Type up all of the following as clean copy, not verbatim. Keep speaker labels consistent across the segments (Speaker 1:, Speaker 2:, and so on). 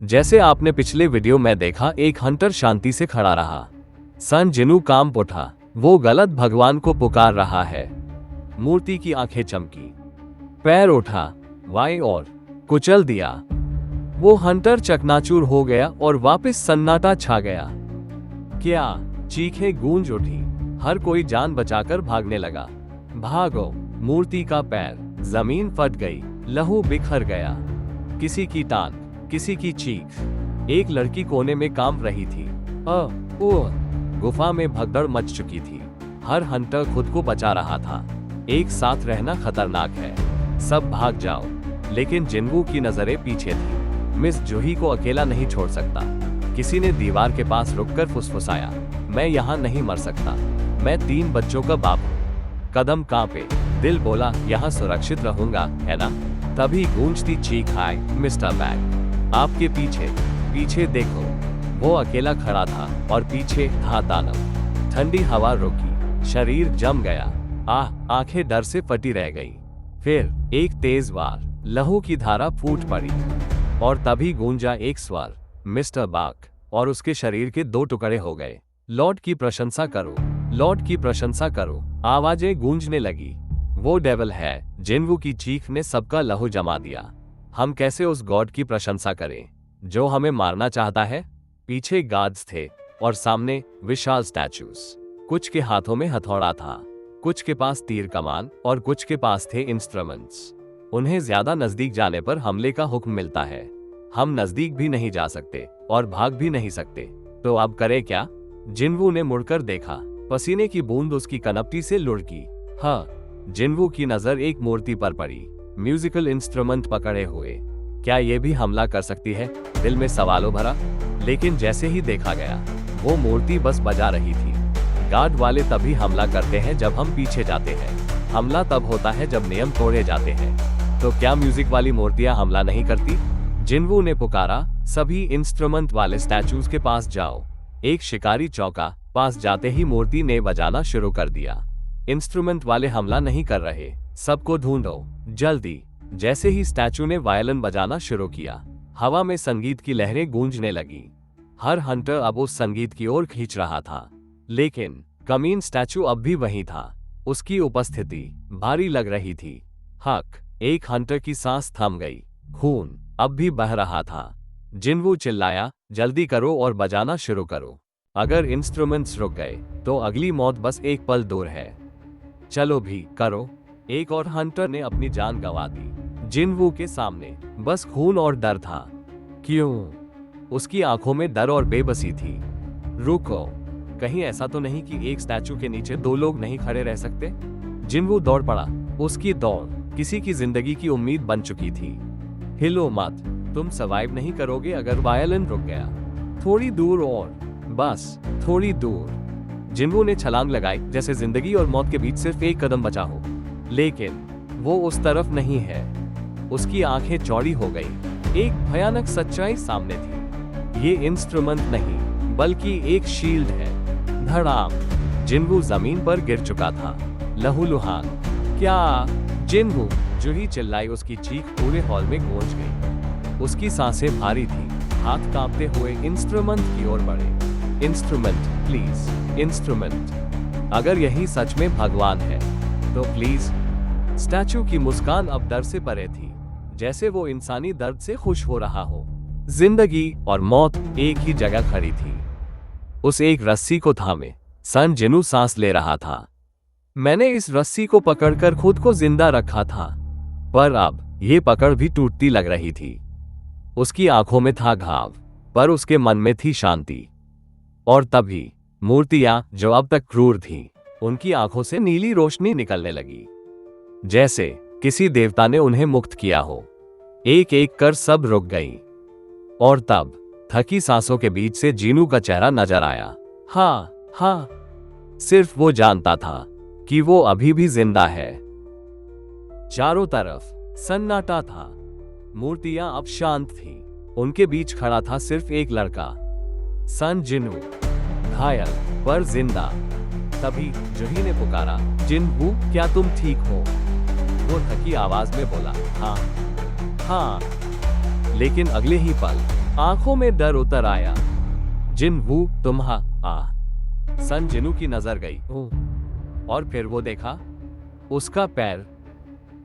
Speaker 1: जैसे आपने पिछले वीडियो में देखा, एक हंटर शांति से खड़ा रहा। सन जिनू कांप उठा, वो गलत भगवान को पुकार रहा है। मूर्ति की आंखें चमकी, पैर उठा वाई और कुचल दिया। वो हंटर चकनाचूर हो गया और वापस सन्नाटा छा गया। क्या चीखें गूंज उठी, हर कोई जान बचाकर भागने लगा। भागो! मूर्ति का पैर, जमीन फट गई, लहू बिखर गया। किसी की टांग, किसी की चीख। एक लड़की कोने में कांप रही थी। गुफा में भगदड़ मच चुकी थी। हर हंटर खुद को बचा रहा था। एक साथ रहना खतरनाक है, सब भाग जाओ। लेकिन जिन्वू की नजरें पीछे थी। मिस जूही को अकेला नहीं छोड़ सकता। किसी ने दीवार के पास रुककर फुसफुसाया, मैं यहाँ नहीं मर सकता, मैं 3 बच्चों का बाप हूँ। कदम कांपे, दिल बोला यहाँ सुरक्षित रहूंगा, है ना? तभी गूंजती चीख आई, मिस्टर बैग, आपके पीछे, पीछे देखो। वो अकेला खड़ा था और पीछे था दानव। ठंडी हवा रुकी, शरीर जम गया, आंखें डर से फटी रह गई। फिर एक तेज वार, लहू की धारा फूट पड़ी और तभी गूंजा एक स्वर, मिस्टर बाग, और उसके शरीर के 2 टुकड़े हो गए। लॉर्ड की प्रशंसा करो, लॉर्ड की प्रशंसा करो। आवाजें गूंजने लगी। वो डेविल है। जिन्वू की चीख ने सबका लहू जमा दिया। हम कैसे उस गॉड की प्रशंसा करें जो हमें मारना चाहता है? पीछे गार्ड्स थे और सामने विशाल स्टैचूज। कुछ के हाथों में हथौड़ा था, कुछ के पास तीर कमान और कुछ के पास थे इंस्ट्रूमेंट्स। उन्हें ज्यादा नजदीक जाने पर हमले का हुक्म मिलता है। हम नजदीक भी नहीं जा सकते और भाग भी नहीं सकते। तो अब करें क्या? जिन्वू ने मुड़कर देखा। पसीने की बूंद उसकी कनपटी से लुढ़की। हाँ, जिन्वू की नजर एक मूर्ति पर पड़ी, म्यूजिकल इंस्ट्रूमेंट पकड़े हुए। क्या ये भी हमला कर सकती है? दिल में सवालों भरा। लेकिन जैसे ही देखा गया, वो मूर्ति बस बजा रही थी। गार्ड वाले तभी हमला करते हैं जब हम पीछे जाते हैं। हमला तब होता है जब नियम तोड़े जाते हैं। तो क्या म्यूजिक वाली मूर्तियां हमला नहीं करती? जिन्वू ने पुकारा, सभी इंस्ट्रूमेंट वाले स्टैचूज के पास जाओ। एक शिकारी चौका। पास जाते ही मूर्ति ने बजाना शुरू कर दिया। इंस्ट्रूमेंट वाले हमला नहीं कर रहे, सबको ढूंढो जल्दी। जैसे ही स्टैचू ने वायलिन बजाना शुरू किया, हवा में संगीत की लहरें गूंजने लगी। हर हंटर अब उस संगीत की ओर खींच रहा था। लेकिन कमीन स्टैचू अब भी वहीं था। उसकी उपस्थिति भारी लग रही थी। हक! एक हंटर की सांस थम गई। खून अब भी बह रहा था। जिन्वू चिल्लाया, जल्दी करो और बजाना शुरू करो। अगर इंस्ट्रूमेंट्स रुक गए तो अगली मौत बस एक पल दूर है। चलो भी करो। एक और हंटर ने अपनी जान गंवा दी। जिन्वू के सामने बस खून और डर था। क्यों? उसकी आंखों में डर और बेबसी थी। रुको, कहीं ऐसा तो नहीं कि एक स्टैचू के नीचे 2 लोग नहीं खड़े रह सकते? जिन्वू दौड़ पड़ा। उसकी दौड़ किसी की जिंदगी की उम्मीद बन चुकी थी। हिलो मत, तुम सर्वाइव नहीं करोगे अगर वायलिन रुक गया। थोड़ी दूर और, बस थोड़ी दूर। जिन्वू ने छलांग लगाई, जैसे जिंदगी और मौत के बीच सिर्फ एक कदम बचा हो। लेकिन वो उस तरफ नहीं है। उसकी आंखें चौड़ी हो गई। एक भयानक सच्चाई सामने थी। ये इंस्ट्रूमेंट नहीं, बल्कि एक शील्ड है। धड़ाम! जिन्वू जमीन पर गिर चुका था, लहूलुहान। क्या? जिन्वू! जूही चिल्लाई। उसकी चीख पूरे हॉल में गूंज गई। उसकी सांसें भारी थी, हाथ कांपते हुए इंस्ट्रूमेंट की ओर बढ़े। Instrument, please, instrument. अगर यही सच में भगवान है तो प्लीज। स्टैचू की मुस्कान अब डर से परे थी, जैसे वो इंसानी दर्द से खुश हो रहा हो। जिंदगी और मौत एक ही जगह खड़ी थी। उस एक रस्सी को थामे सन जिनू सांस ले रहा था। मैंने इस रस्सी को पकड़कर खुद को जिंदा रखा था, पर अब ये पकड़ भी टूटती लग रही थी। उसकी आंखों में था घाव, पर उसके मन में थी शांति। और तभी मूर्तियां, जो अब तक क्रूर थीं, उनकी आंखों से नीली रोशनी निकलने लगी, जैसे किसी देवता ने उन्हें मुक्त किया हो। एक एक कर सब रुक गई। और तब थकी सांसों के बीच से जीनू का चेहरा नजर आया। हाँ, सिर्फ वो जानता था कि वो अभी भी जिंदा है। चारों तरफ सन्नाटा था। मूर्तियां अब शांत थीं। उनके बीच खड़ा था सिर्फ एक लड़का, सन जिनू, घायल पर जिंदा। तभी जूही ने पुकारा, जिन्वू, क्या तुम ठीक हो? वो थकी आवाज में बोला, हाँ। लेकिन अगले ही पल आंखों में डर उतर आया। जिन वू सन जिनू की नजर गई और फिर वो देखा, उसका पैर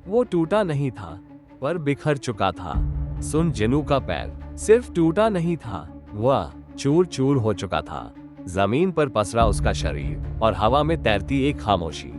Speaker 1: वो टूटा नहीं था पर बिखर चुका था। सुन जिनू का पैर सिर्फ टूटा नहीं था, वह चूर चूर हो चुका था। जमीन पर पसरा उसका शरीर और हवा में तैरती एक खामोशी।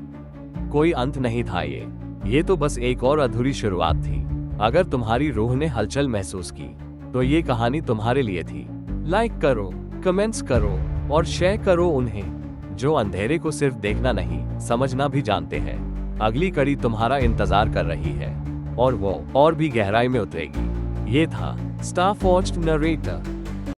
Speaker 1: कोई अंत नहीं था ये तो बस एक और अधूरी शुरुआत थी। अगर तुम्हारी रूह ने हलचल महसूस की तो ये कहानी तुम्हारे लिए थी। लाइक करो, कमेंट्स करो और शेयर करो उन्हें जो अंधेरे को सिर्फ देखना नहीं समझना भी जानते हैं। अगली कड़ी तुम्हारा इंतजार कर रही है और वो और भी गहराई में उतरेगी। ये था स्टार फॉर्ज्ड नरेटर।